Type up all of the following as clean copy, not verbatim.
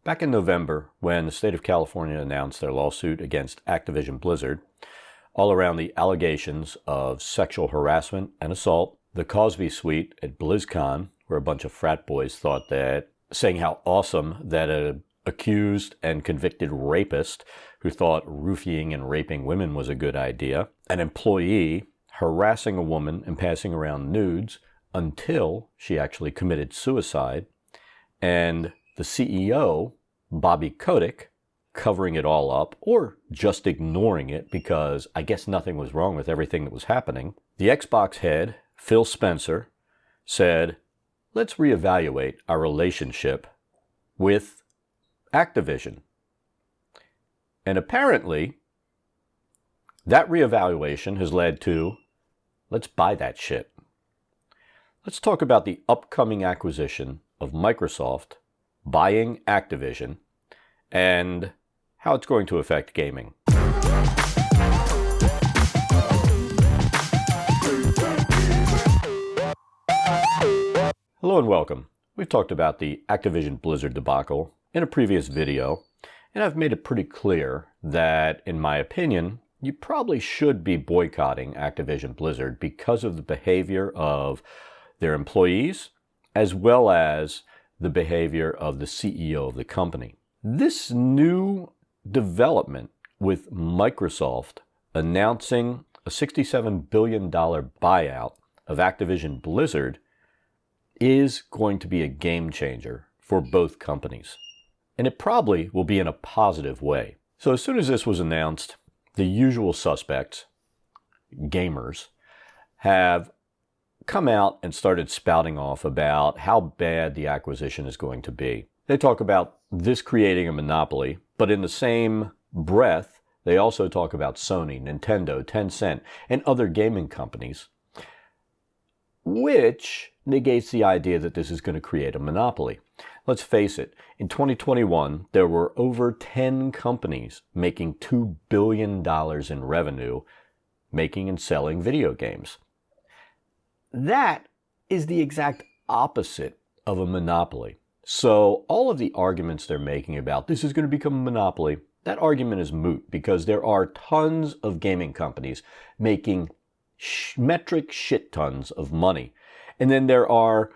Back in November, when the state of California announced their lawsuit against Activision Blizzard, all around the allegations of sexual harassment and assault, the Cosby Suite at BlizzCon, where a bunch of frat boys thought that, saying how awesome that an accused and convicted rapist who thought roofing and raping women was a good idea, an employee harassing a woman and passing around nudes until she actually committed suicide, and the CEO, Bobby Kotick, covering it all up or just ignoring it because I guess nothing was wrong with everything that was happening. The Xbox head, Phil Spencer, said, let's reevaluate our relationship with Activision. And apparently, that reevaluation has led to, let's buy that shit. Let's talk about the upcoming acquisition of Microsoft buying Activision and how it's going to affect gaming. Hello and welcome. We've talked about the Activision Blizzard debacle in a previous video, and I've made it pretty clear that, in my opinion, you probably should be boycotting Activision Blizzard because of the behavior of their employees as well as the behavior of the CEO of the company. This new development with Microsoft announcing a $67 billion buyout of Activision Blizzard is going to be a game changer for both companies. And it probably will be in a positive way. So as soon as this was announced, the usual suspects, gamers, have come out and started spouting off about how bad the acquisition is going to be. They talk about this creating a monopoly, but in the same breath, they also talk about Sony, Nintendo, Tencent, and other gaming companies, which negates the idea that this is going to create a monopoly. Let's face it, in 2021, there were over 10 companies making $2 billion in revenue making and selling video games. That is the exact opposite of a monopoly. So all of the arguments they're making about this is going to become a monopoly, that argument is moot because there are tons of gaming companies making metric shit tons of money. And then there are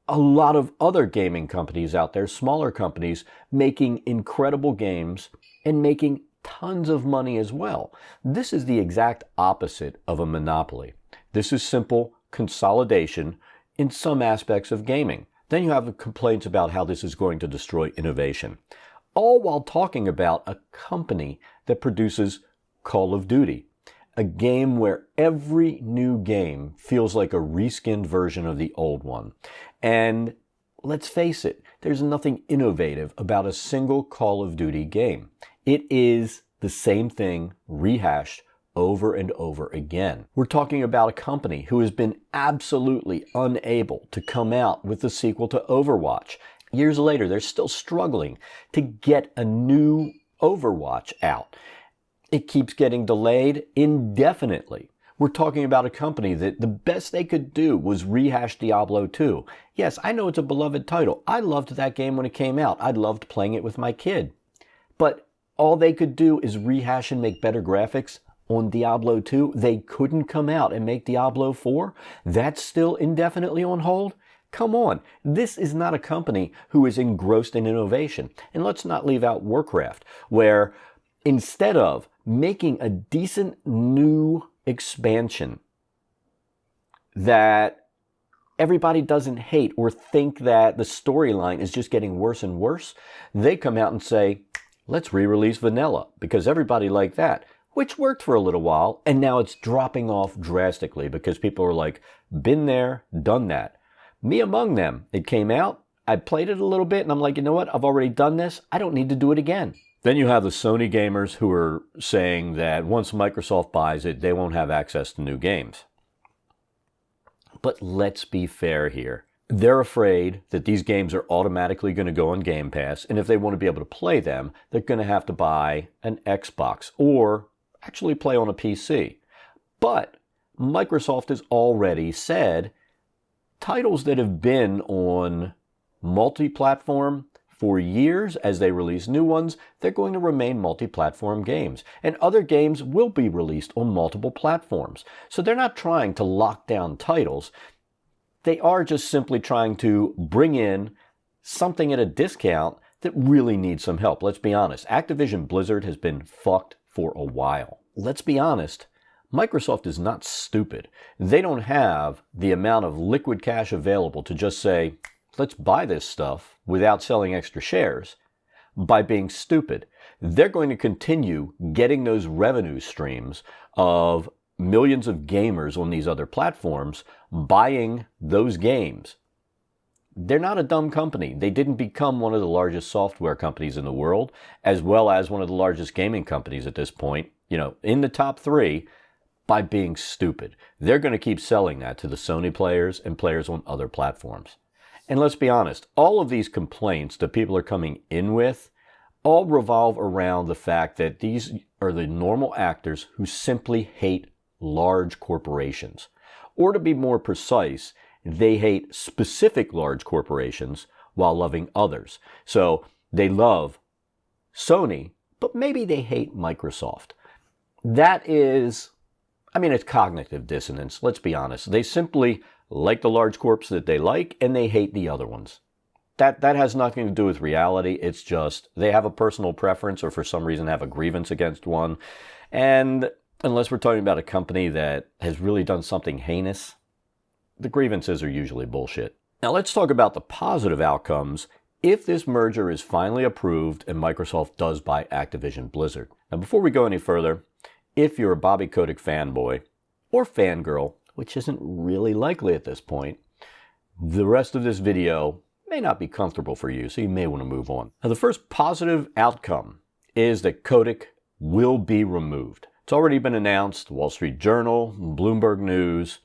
a lot of other gaming companies out there, smaller companies, making incredible games and making tons of money as well. This is the exact opposite of a monopoly. This is simple consolidation in some aspects of gaming. Then you have complaints about how this is going to destroy innovation. All while talking about a company that produces Call of Duty, a game where every new game feels like a reskinned version of the old one. And let's face it, there's nothing innovative about a single Call of Duty game. It is the same thing rehashed over and over again. We're talking about a company who has been absolutely unable to come out with the sequel to Overwatch. Years later, they're still struggling to get a new Overwatch out. It keeps getting delayed indefinitely. We're talking about a company that the best they could do was rehash Diablo 2. Yes, I know it's a beloved title. I loved that game when it came out. I loved playing it with my kid. But all they could do is rehash and make better graphics on Diablo 2. They couldn't come out and make Diablo 4. That's still indefinitely on hold. Come on, this is not a company who is engrossed in innovation. And let's not leave out Warcraft, where instead of making a decent new expansion that everybody doesn't hate or think that the storyline is just getting worse and worse, they come out and say, let's re-release Vanilla because everybody liked that, which worked for a little while, and now it's dropping off drastically because people are like, been there, done that. Me among them. It came out, I played it a little bit, and I'm like, you know what, I've already done this, I don't need to do it again. Then you have the Sony gamers who are saying that once Microsoft buys it, they won't have access to new games. But let's be fair here. They're afraid that these games are automatically going to go on Game Pass, and if they want to be able to play them, they're going to have to buy an Xbox or actually play on a PC. But Microsoft has already said titles that have been on multi-platform for years, as they release new ones, they're going to remain multi-platform games. And other games will be released on multiple platforms. So they're not trying to lock down titles. They are just simply trying to bring in something at a discount that really needs some help. Let's be honest. Activision Blizzard has been fucked for a while. Let's be honest. Microsoft is not stupid. They don't have the amount of liquid cash available to just say, let's buy this stuff without selling extra shares by being stupid. They're going to continue getting those revenue streams of millions of gamers on these other platforms buying those games. They're not a dumb company. They didn't become one of the largest software companies in the world, as well as one of the largest gaming companies at this point, in the top 3, by being stupid. They're going to keep selling that to the Sony players and players on other platforms. And let's be honest, all of these complaints that people are coming in with all revolve around the fact that these are the normal actors who simply hate large corporations. Or to be more precise, they hate specific large corporations while loving others. So they love Sony, but maybe they hate Microsoft. That is, it's cognitive dissonance, let's be honest. They simply like the large corps that they like, and they hate the other ones. That has nothing to do with reality. It's just they have a personal preference or for some reason have a grievance against one. And unless we're talking about a company that has really done something heinous, the grievances are usually bullshit. Now let's talk about the positive outcomes if this merger is finally approved and Microsoft does buy Activision Blizzard. Now before we go any further, if you're a Bobby Kotick fanboy or fangirl, which isn't really likely at this point, the rest of this video may not be comfortable for you, so you may want to move on. Now the first positive outcome is that Kotick will be removed. It's already been announced, Wall Street Journal, Bloomberg News,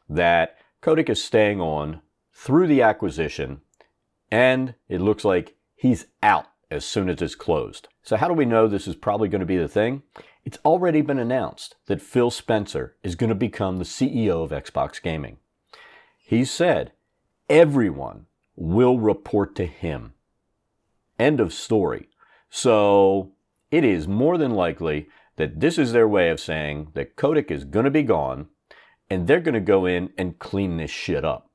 that Kotick is staying on through the acquisition, and it looks like he's out as soon as it's closed. So how do we know this is probably going to be the thing? It's already been announced that Phil Spencer is going to become the CEO of Xbox Gaming. He said everyone will report to him. End of story. So it is more than likely that this is their way of saying that Kotick is going to be gone and they're going to go in and clean this shit up.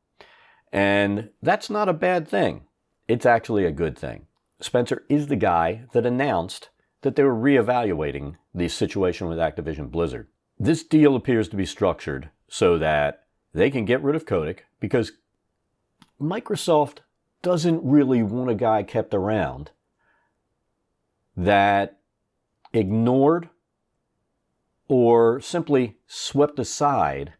And that's not a bad thing. It's actually a good thing. Spencer is the guy that announced that they were reevaluating the situation with Activision Blizzard. This deal appears to be structured so that they can get rid of Kotick because Microsoft doesn't really want a guy kept around that ignored or simply swept aside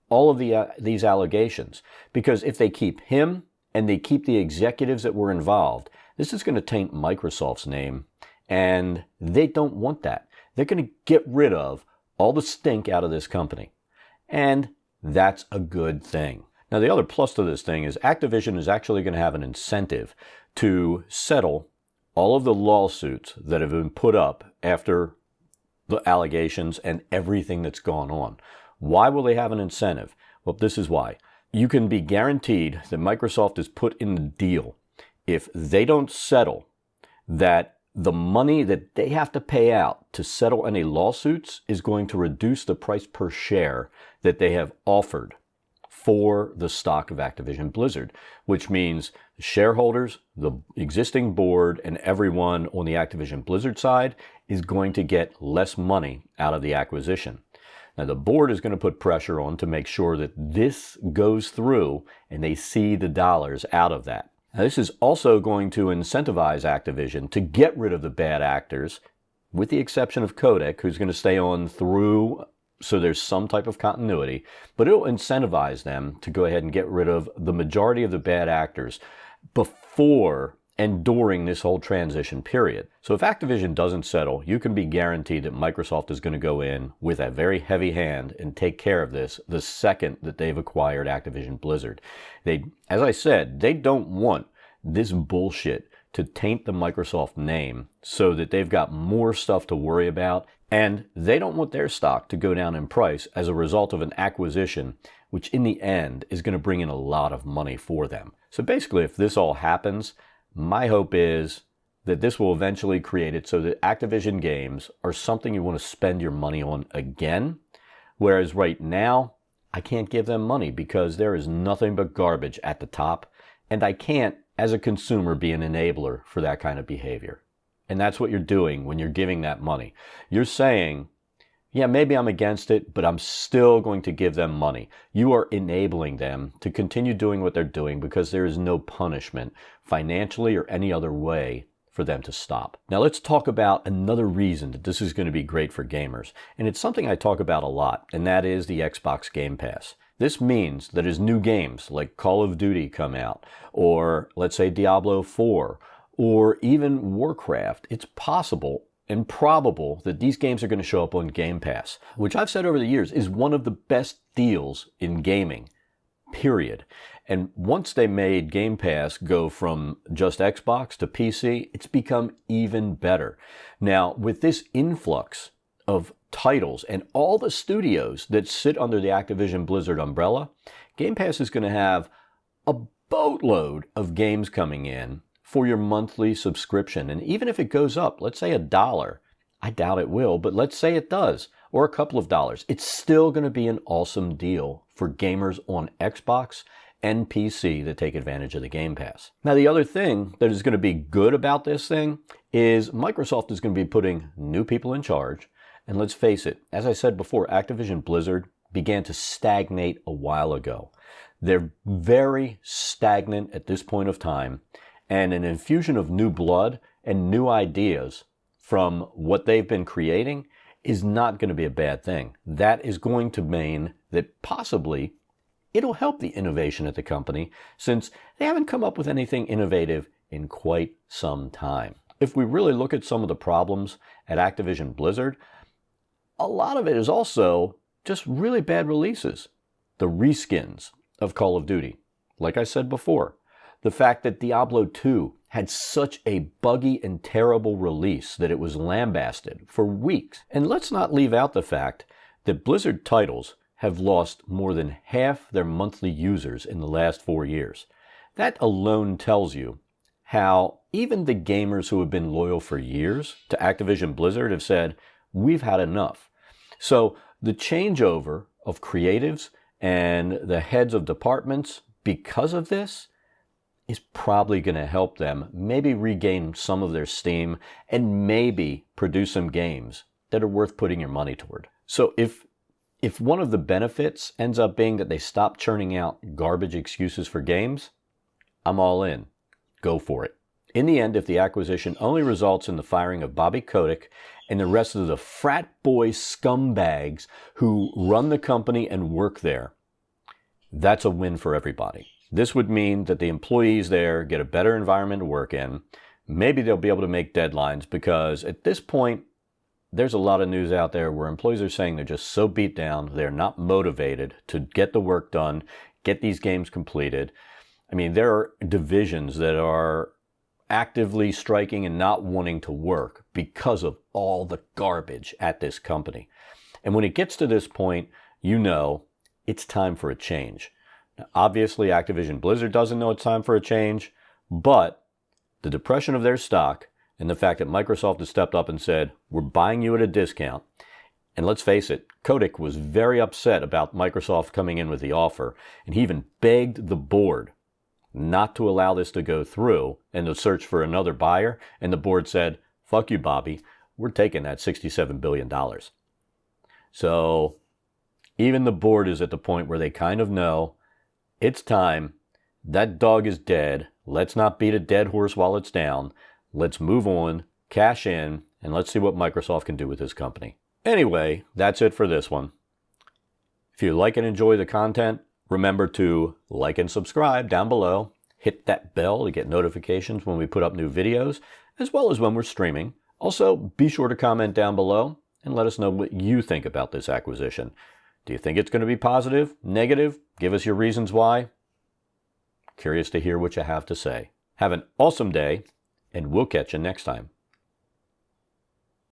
all of these allegations. Because if they keep him and they keep the executives that were involved, this is going to taint Microsoft's name, and they don't want that. They're going to get rid of all the stink out of this company, and that's a good thing. Now, the other plus to this thing is Activision is actually going to have an incentive to settle all of the lawsuits that have been put up after the allegations and everything that's gone on. Why will they have an incentive? Well, this is why. You can be guaranteed that Microsoft is put in the deal if they don't settle, that the money that they have to pay out to settle any lawsuits is going to reduce the price per share that they have offered for the stock of Activision Blizzard, which means the shareholders, the existing board, and everyone on the Activision Blizzard side is going to get less money out of the acquisition. Now, the board is going to put pressure on to make sure that this goes through and they see the dollars out of that. Now, this is also going to incentivize Activision to get rid of the bad actors, with the exception of Kotick, who's going to stay on through, so there's some type of continuity, but it'll incentivize them to go ahead and get rid of the majority of the bad actors before and during this whole transition period. So if Activision doesn't settle, you can be guaranteed that Microsoft is going to go in with a very heavy hand and take care of this the second that they've acquired Activision Blizzard. As I said, they don't want this bullshit to taint the Microsoft name so that they've got more stuff to worry about, and they don't want their stock to go down in price as a result of an acquisition, which in the end is going to bring in a lot of money for them. So basically, if this all happens, My hope is that this will eventually create it so that Activision games are something you want to spend your money on again. Whereas right now, I can't give them money because there is nothing but garbage at the top. And I can't, as a consumer, be an enabler for that kind of behavior. And that's what you're doing when you're giving that money. You're saying, yeah, maybe I'm against it, but I'm still going to give them money. You are enabling them to continue doing what they're doing because there is no punishment, financially or any other way, for them to stop. Now let's talk about another reason that this is going to be great for gamers. And it's something I talk about a lot, and that is the Xbox Game Pass. This means that as new games like Call of Duty come out, or let's say Diablo 4, or even Warcraft, it's possible and probable that these games are going to show up on Game Pass, which I've said over the years is one of the best deals in gaming, period. And once they made Game Pass go from just Xbox to PC, it's become even better. Now, with this influx of titles and all the studios that sit under the Activision Blizzard umbrella, Game Pass is going to have a boatload of games coming in for your monthly subscription. And even if it goes up, let's say $1, I doubt it will, but let's say it does, or a couple of dollars, it's still going to be an awesome deal for gamers on Xbox and PC that take advantage of the Game Pass. Now, the other thing that is going to be good about this thing is Microsoft is going to be putting new people in charge. And let's face it, as I said before, Activision Blizzard began to stagnate a while ago. They're very stagnant at this point of time, and an infusion of new blood and new ideas from what they've been creating is not going to be a bad thing. That is going to mean that possibly it'll help the innovation at the company, since they haven't come up with anything innovative in quite some time. If we really look at some of the problems at Activision Blizzard, a lot of it is also just really bad releases. The reskins of Call of Duty, like I said before, the fact that Diablo 2 had such a buggy and terrible release that it was lambasted for weeks. And let's not leave out the fact that Blizzard titles have lost more than half their monthly users in the last 4 years. That alone tells you how even the gamers who have been loyal for years to Activision Blizzard have said, we've had enough. So the changeover of creatives and the heads of departments because of this is probably going to help them maybe regain some of their steam and maybe produce some games that are worth putting your money toward. So if one of the benefits ends up being that they stop churning out garbage excuses for games, I'm all in. Go for it. In the end, if the acquisition only results in the firing of Bobby Kotick and the rest of the frat boy scumbags who run the company and work there, that's a win for everybody. This would mean that the employees there get a better environment to work in. Maybe they'll be able to make deadlines, because at this point, there's a lot of news out there where employees are saying they're just so beat down, they're not motivated to get the work done, get these games completed. I mean, there are divisions that are actively striking and not wanting to work because of all the garbage at this company. And when it gets to this point, you know it's time for a change. Now, obviously, Activision Blizzard doesn't know it's time for a change, but the depression of their stock and the fact that Microsoft has stepped up and said, we're buying you at a discount. And let's face it, Kotick was very upset about Microsoft coming in with the offer, and he even begged the board not to allow this to go through and to search for another buyer. And the board said, fuck you, Bobby, we're taking that $67 billion. So even the board is at the point where they kind of know it's time. That dog is dead. Let's not beat a dead horse while it's down. Let's move on, cash in, and let's see what Microsoft can do with this company. Anyway, that's it for this one. If you like and enjoy the content, remember to like and subscribe down below. Hit that bell to get notifications when we put up new videos, as well as when we're streaming. Also, be sure to comment down below and let us know what you think about this acquisition. Do you think it's going to be positive, negative? Give us your reasons why. Curious to hear what you have to say. Have an awesome day, and we'll catch you next time.